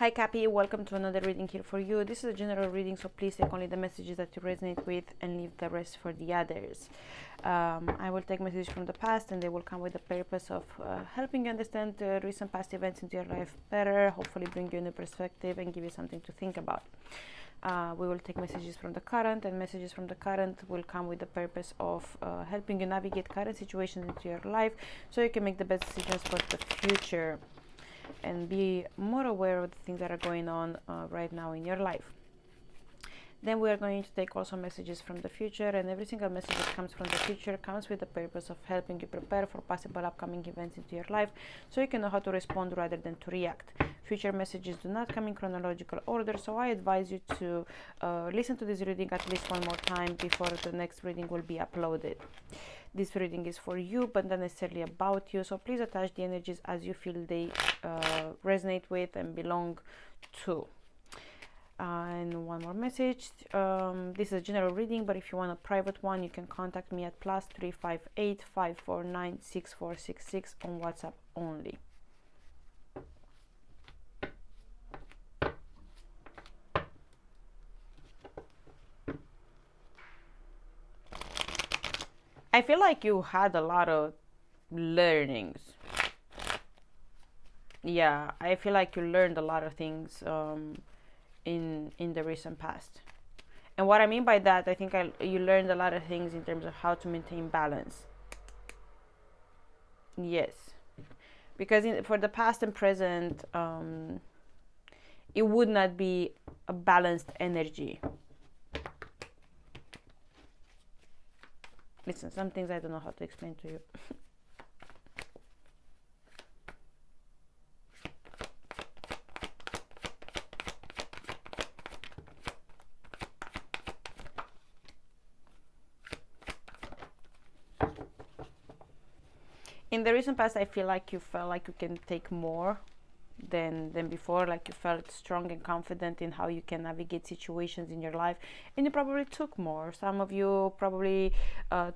Hi Cappy, welcome to another reading here for you. This is a general reading, so please take only the messages that you resonate with and leave the rest for the others. I will take messages from the past and they will come with the purpose of helping you understand the recent past events into your life better, hopefully bring you a new perspective and give you something to think about. We will take messages from the current, and messages from the current will come with the purpose of helping you navigate current situations into your life so you can make the best decisions for the future and be more aware of the things that are going on right now in your life. Then we are going to take also messages from the future, and every single message that comes from the future comes with the purpose of helping you prepare for possible upcoming events into your life so you can know how to respond rather than to react. Future messages do not come in chronological order, so I advise you to listen to this reading at least one more time before the next reading will be uploaded. This reading is for you, but not necessarily about you, so please attach the energies as you feel they resonate with and belong to. And one more message. This is a general reading, but if you want a private one, you can contact me at +358 549 6466 on WhatsApp only. I feel like you had a lot of learnings. Yeah, I feel like you learned a lot of things in the recent past. And what I mean by that, I think you learned a lot of things in terms of how to maintain balance. Yes, because for the past and present, it would not be a balanced energy. Listen, some things I don't know how to explain to you. In the recent past, I feel like you felt like you can take more than before, like you felt strong and confident in how you can navigate situations in your life, and you probably took more. Some of you probably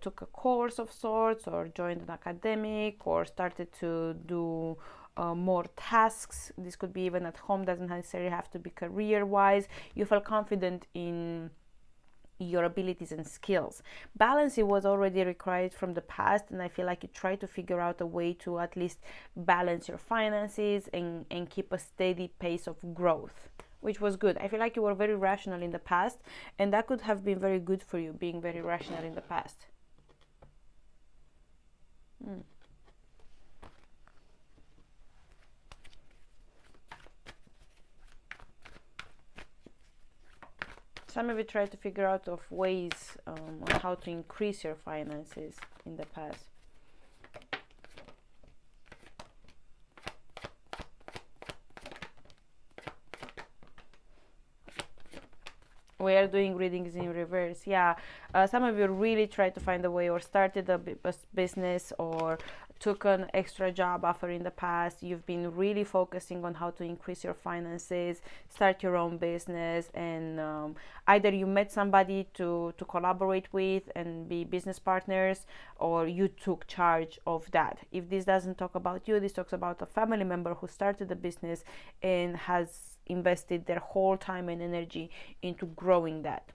took a course of sorts, or joined an academic, or started to do more tasks. This could be even at home, doesn't necessarily have to be career wise. You felt confident in your abilities and skills. Balance, it was already required from the past, and I feel like you try to figure out a way to at least balance your finances and keep a steady pace of growth, which was good. I feel like you were very rational in the past, and that could have been very good for you, being very rational in the past. Some of you try to figure out of ways on how to increase your finances in the past. We are doing readings in reverse. Yeah, some of you really tried to find a way, or started a business, or took an extra job offer in the past. You've been really focusing on how to increase your finances, start your own business, and either you met somebody to collaborate with and be business partners, or you took charge of that. If this doesn't talk about you, this talks about a family member who started a business and has invested their whole time and energy into growing that.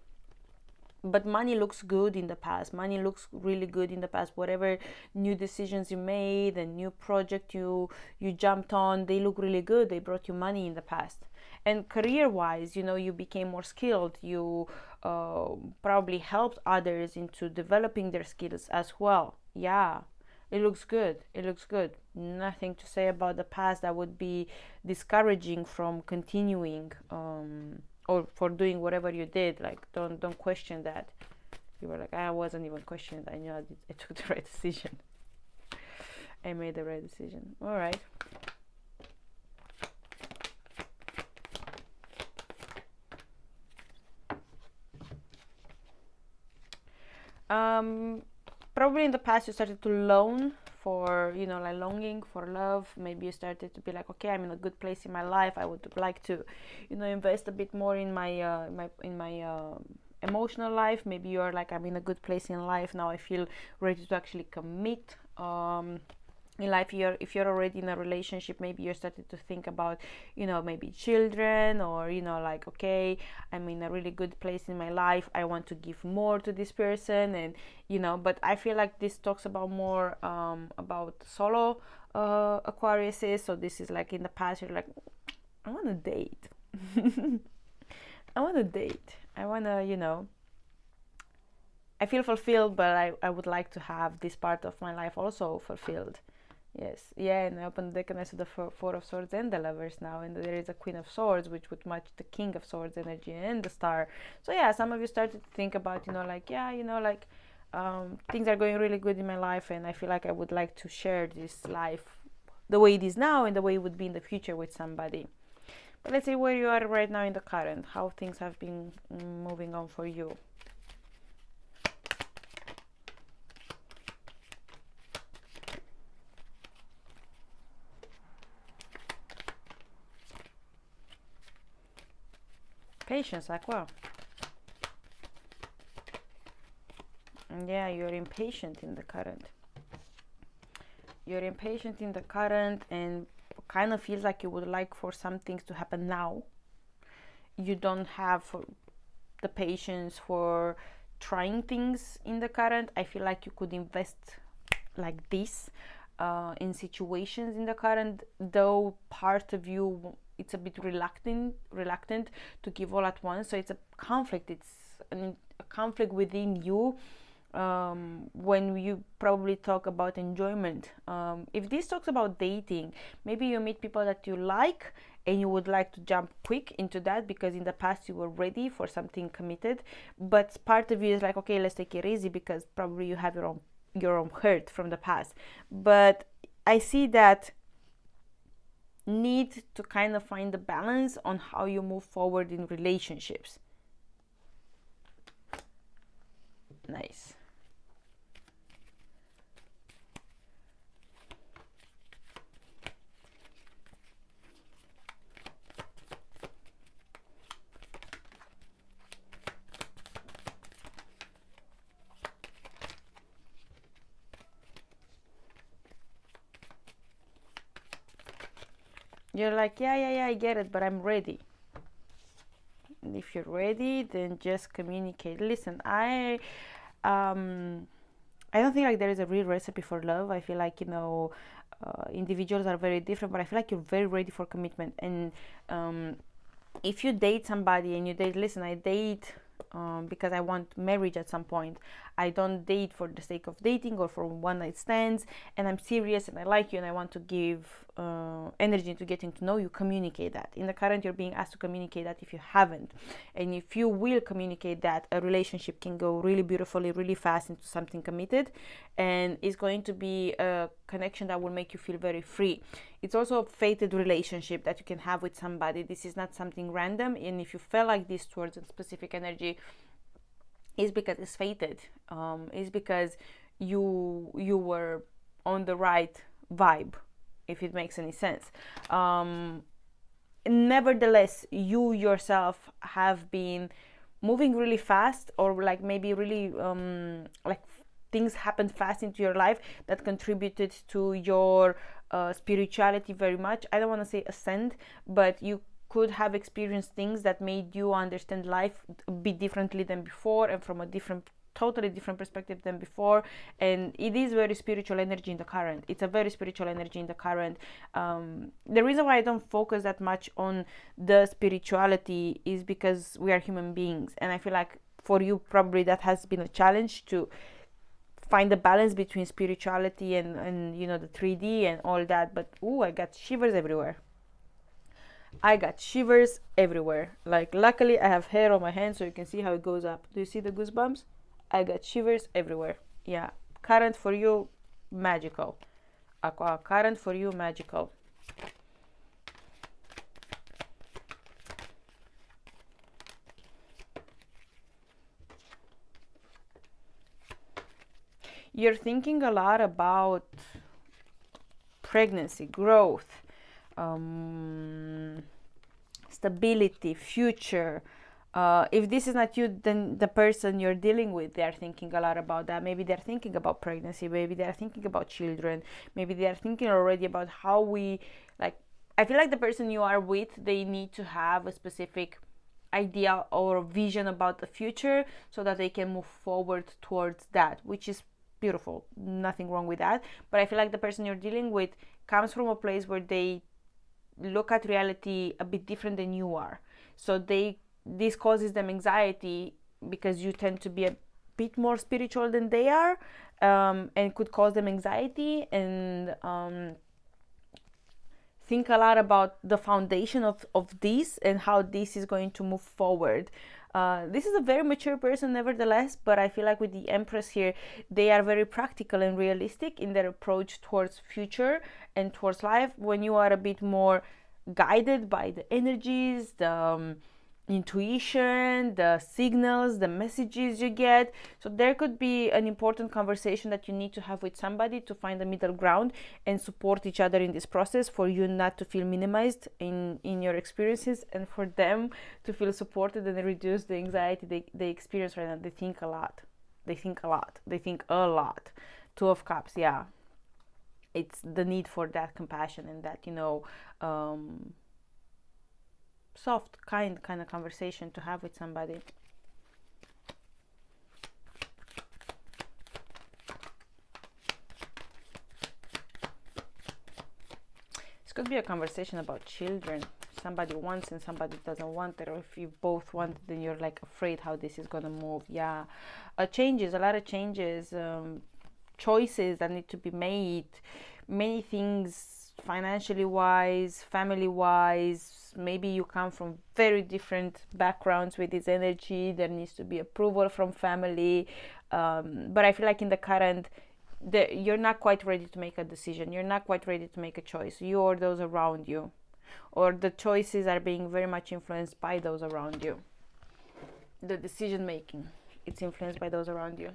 But money looks good in the past. Money looks really good in the past. Whatever new decisions you made and new project you jumped on, they look really good. They brought you money in the past. And career wise, you became more skilled. You probably helped others into developing their skills as well. Yeah, it looks good. It looks good. Nothing to say about the past that would be discouraging from continuing or for doing whatever you did. Like, don't question that. You were like, I wasn't even questioning. I knew I took the right decision. I made the right decision. All right. Probably in the past you started to long for, like longing for love. Maybe you started to be like, okay, I'm in a good place in my life. I would like to, invest a bit more in my emotional life. Maybe you're like, I'm in a good place in life now. I feel ready to actually commit. in life. If you're already in a relationship, maybe you're starting to think about, maybe children, or like, okay, I'm in a really good place in my life, I want to give more to this person. And but I feel like this talks about more about solo Aquariuses. So this is like in the past, you're like, I want to date. I want to date. I want to, I feel fulfilled, but I would like to have this part of my life also fulfilled. Yes, yeah, and I opened the deck and I saw the Four of Swords and the Lovers now, and there is a Queen of Swords, which would match the King of Swords energy and the Star. So yeah, some of you started to think about, like, yeah, like things are going really good in my life, and I feel like I would like to share this life the way it is now and the way it would be in the future with somebody. But let's see where you are right now in the current, how things have been moving on for you. Patience, Aqua. Yeah, you're impatient in the current. You're impatient in the current and kind of feels like you would like for some things to happen now. You don't have the patience for trying things in the current. I feel like you could invest like this in situations in the current, though part of you, it's a bit reluctant to give all at once. So it's a conflict. It's a conflict within you when you probably talk about enjoyment. If this talks about dating, maybe you meet people that you like and you would like to jump quick into that because in the past you were ready for something committed, but part of you is like, okay, let's take it easy because probably you have your own hurt from the past. But I see that need to kind of find the balance on how you move forward in relationships. Nice. You're like, yeah, I get it, but I'm ready. And if you're ready, then just communicate. Listen, I don't think like there is a real recipe for love. I feel like individuals are very different, but I feel like you're very ready for commitment. And if you date somebody and you date, listen, I date because I want marriage at some point. I don't date for the sake of dating or for one night stands, and I'm serious and I like you and I want to give energy into getting to know you. Communicate that. In the current, you're being asked to communicate that if you haven't. And if you will communicate that, a relationship can go really beautifully, really fast into something committed, and it's going to be a connection that will make you feel very free. It's also a fated relationship that you can have with somebody. This is not something random, and if you feel like this towards a specific energy, it's because it's fated. It's because you were on the right vibe, if it makes any sense. Nevertheless, you yourself have been moving really fast, or like maybe really like things happened fast into your life that contributed to your spirituality very much. I don't want to say ascend, but you could have experienced things that made you understand life a bit differently than before and from a totally different perspective than before. And it is very spiritual energy in the current. It's a very spiritual energy in the current. The reason why I don't focus that much on the spirituality is because we are human beings, and I feel like for you probably that has been a challenge to find the balance between spirituality and the 3D and all that. But I got shivers everywhere. Like, luckily I have hair on my hand so you can see how it goes up. Do you see the goosebumps? I got shivers everywhere. Yeah, current for you, magical. Aqua, current for you, magical. You're thinking a lot about pregnancy, growth, stability, future, If this is not you, then the person you're dealing with, they are thinking a lot about that. Maybe they're thinking about pregnancy, maybe they're thinking about children, maybe they're thinking already about how we, like, I feel like the person you are with, they need to have a specific idea or vision about the future so that they can move forward towards that, which is beautiful, nothing wrong with that. But I feel like the person you're dealing with comes from a place where they look at reality a bit different than you are, so this causes them anxiety because you tend to be a bit more spiritual than they are, and could cause them anxiety and think a lot about the foundation of this and how this is going to move forward. This is a very mature person nevertheless, but I feel like with the Empress here, they are very practical and realistic in their approach towards future and towards life, when you are a bit more guided by the energies, the intuition, the signals, the messages you get. So there could be an important conversation that you need to have with somebody to find a middle ground and support each other in this process, for you not to feel minimized in your experiences, and for them to feel supported and reduce the anxiety they experience right now. They think a lot. They think a lot. Two of Cups, yeah. It's the need for that compassion and that, soft, kind of conversation to have with somebody. This could be a conversation about children. Somebody wants and somebody doesn't want it, or if you both want it, then you're like afraid how this is gonna move. Yeah, changes, a lot of changes, choices that need to be made, many things, financially wise, family wise. Maybe you come from very different backgrounds with this energy. There needs to be approval from family, but I feel like in the current, you're not quite ready to make a decision. You're not quite ready to make a choice, you or those around you, or the choices are being very much influenced by those around you. The decision making, it's influenced by those around you.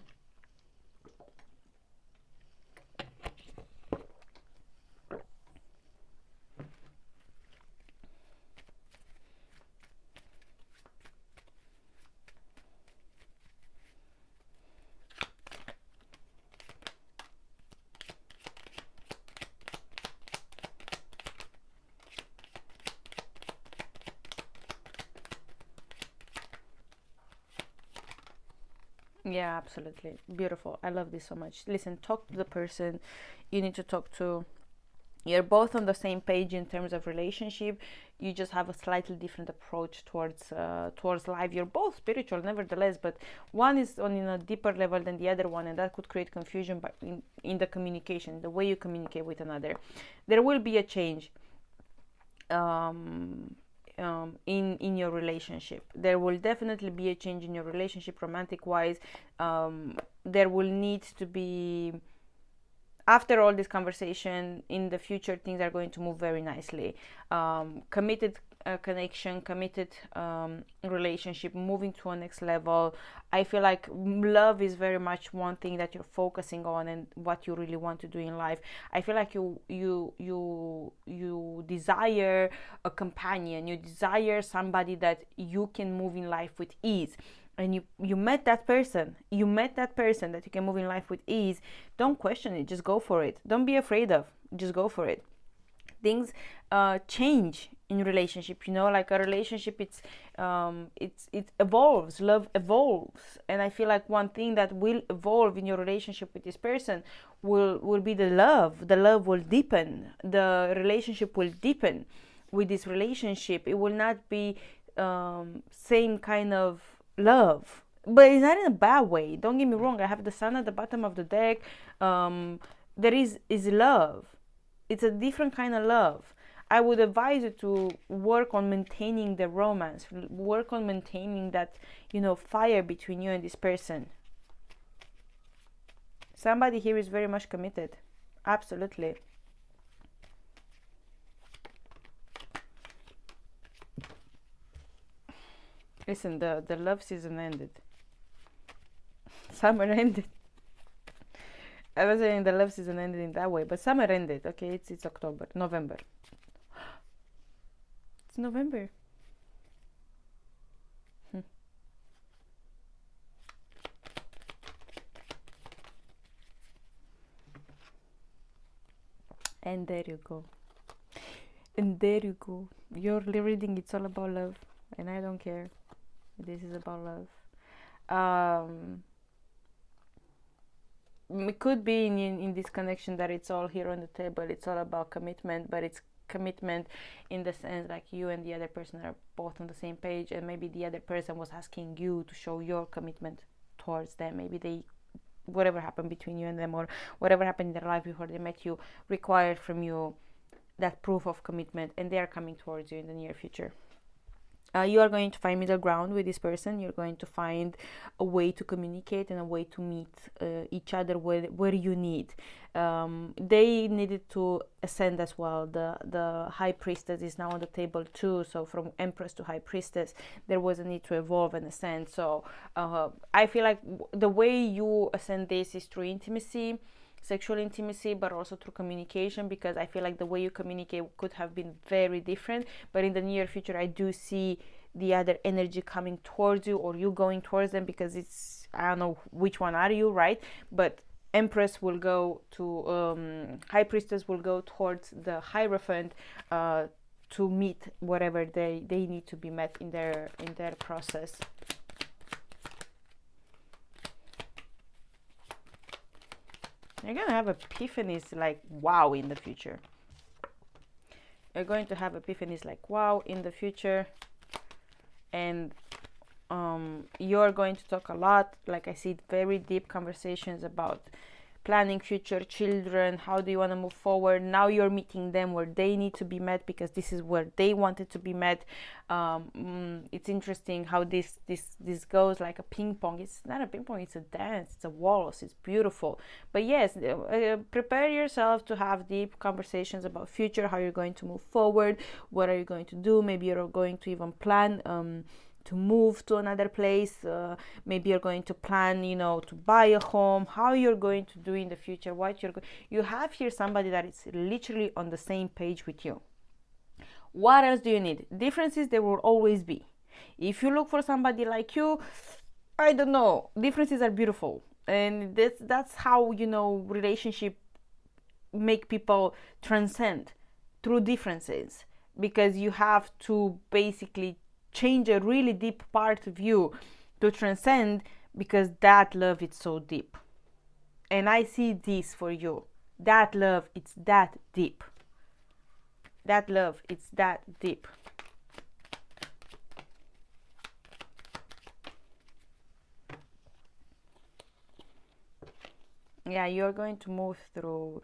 Yeah, absolutely. Beautiful. I love this so much. Listen, talk to the person you need to talk to. You're both on the same page in terms of relationship. You just have a slightly different approach towards life. You're both spiritual, nevertheless, but one is on a deeper level than the other one, and that could create confusion in the communication, the way you communicate with another. There will be a change. In your relationship, there will definitely be a change in your relationship, romantic wise. There will need to be, after all this conversation, in the future things are going to move very nicely. Committed connection, committed relationship, moving to a next level. I feel like love is very much one thing that you're focusing on and what you really want to do in life. I feel like you desire a companion, you desire somebody that you can move in life with ease, and you met that person that you can move in life with ease. Don't question it, just go for it. Don't be afraid of, just go for it. Things change in relationship, like a relationship, it evolves, love evolves, and I feel like one thing that will evolve in your relationship with this person will be the love will deepen, the relationship will deepen. With this relationship, it will not be same kind of love, but it's not in a bad way, don't get me wrong. I have the Sun at the bottom of the deck. There is love. It's a different kind of love. I would advise you to work on maintaining the romance, work on maintaining that, fire between you and this person. Somebody here is very much committed. Absolutely. Listen, the love season ended. Summer ended. I was saying the love season ended in that way, but summer ended. Okay, it's October, November. It's November. And there you go. And there you go. Your reading, it's all about love. And I don't care. This is about love. It could be in this connection that it's all here on the table. It's all about commitment, but it's commitment in the sense like you and the other person are both on the same page, and maybe the other person was asking you to show your commitment towards them. Maybe they, whatever happened between you and them, or whatever happened in their life before they met you, required from you that proof of commitment, and they are coming towards you in the near future. You are going to find middle ground with this person. You're going to find a way to communicate and a way to meet each other where you need. They needed to ascend as well. The High Priestess is now on the table too. So from Empress to High Priestess, there was a need to evolve and ascend. So I feel like the way you ascend this is through intimacy, sexual intimacy, but also through communication, because I feel like the way you communicate could have been very different. But in the near future, I do see the other energy coming towards you, or you going towards them, because it's, I don't know which one are you, right? But Empress will go to High Priestess will go towards the Hierophant to meet whatever they need to be met in their process. You're going to have epiphanies like wow in the future. You're going to have epiphanies like wow in the future. And you're going to talk a lot. Like I see very deep conversations about planning future children. How do you want to move forward? Now you're meeting them where they need to be met, because this is where they wanted to be met. It's interesting how this goes like a ping pong. It's not a ping pong, it's a dance, it's a waltz, it's beautiful. But yes, prepare yourself to have deep conversations about future, how you're going to move forward, what are you going to do. Maybe you're going to even plan to move to another place. Maybe you're going to plan, to buy a home, how you're going to do in the future, what you have here somebody that is literally on the same page with you. What else do you need? Differences, there will always be. If you look for somebody like you, I don't know, differences are beautiful, and that's how relationship make people transcend through differences, because you have to basically change a really deep part of you to transcend, because that love is so deep. And I see this for you. That love, it's that deep. That love, it's that deep. Yeah, you're going to move through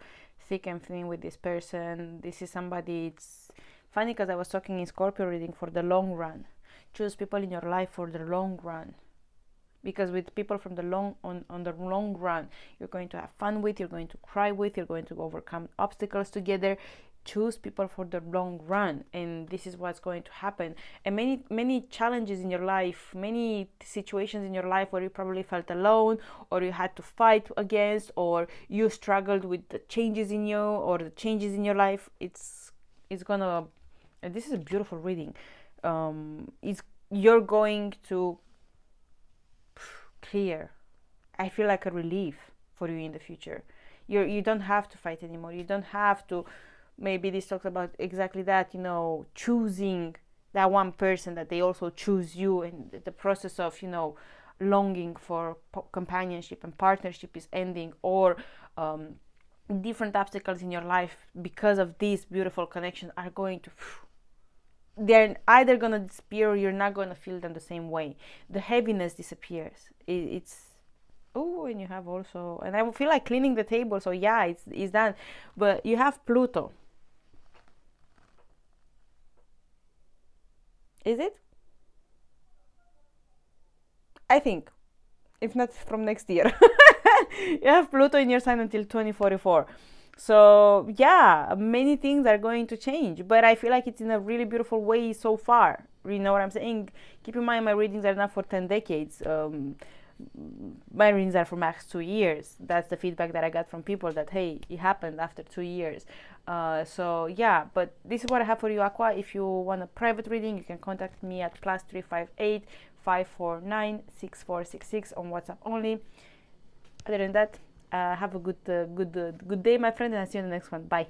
thick and thin with this person. This is somebody, it's funny because I was talking in Scorpio reading for the long run. Choose people in your life for the long run, because with people from the on the long run, you're going to have fun with, you're going to cry with, you're going to overcome obstacles together. Choose people for the long run, and this is what's going to happen. And many challenges in your life, many situations in your life where you probably felt alone, or you had to fight against, or you struggled with the changes in you or the changes in your life, it's gonna, and this is a beautiful reading. You're going to clear. I feel like a relief for you in the future. You don't have to fight anymore. You don't have to. Maybe this talks about exactly that. Choosing that one person, that they also choose you, and the process of longing for companionship and partnership is ending, or different obstacles in your life because of this beautiful connection are going to. They're either going to disappear, or you're not going to feel them the same way. The heaviness disappears. And you have also, and I feel like cleaning the table, so yeah, it's done. But you have Pluto. Is it? I think, if not from next year. You have Pluto in your sign until 2044. So yeah, many things are going to change, but I feel like it's in a really beautiful way so far. You know what I'm saying? Keep in mind, my readings are not for 10 decades. My readings are for max 2 years. That's the feedback that I got from people, that hey, it happened after 2 years. So yeah, but this is what I have for you, Aqua. If you want a private reading, you can contact me at +358 549 6466 on WhatsApp only. Other than that, have a good day, my friend, and I'll see you in the next one. Bye.